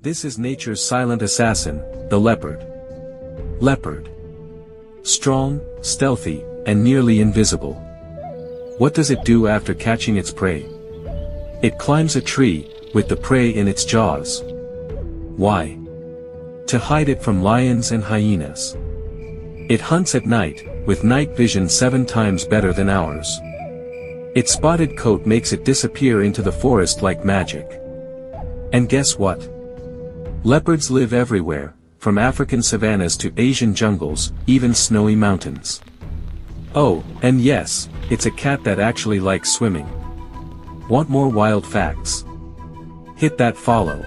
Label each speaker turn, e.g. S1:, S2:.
S1: This is nature's silent assassin, the leopard. Leopard. Strong, stealthy, and nearly invisible. What does it do after catching its prey? It climbs a tree, with the prey in its jaws. Why? To hide it from lions and hyenas. It hunts at night, with night vision 7 times better than ours. Its spotted coat makes it disappear into the forest like magic. And guess what? Leopards live everywhere, from African savannas to Asian jungles, even snowy mountains. Oh, and yes, it's a cat that actually likes swimming. Want more wild facts? Hit that follow.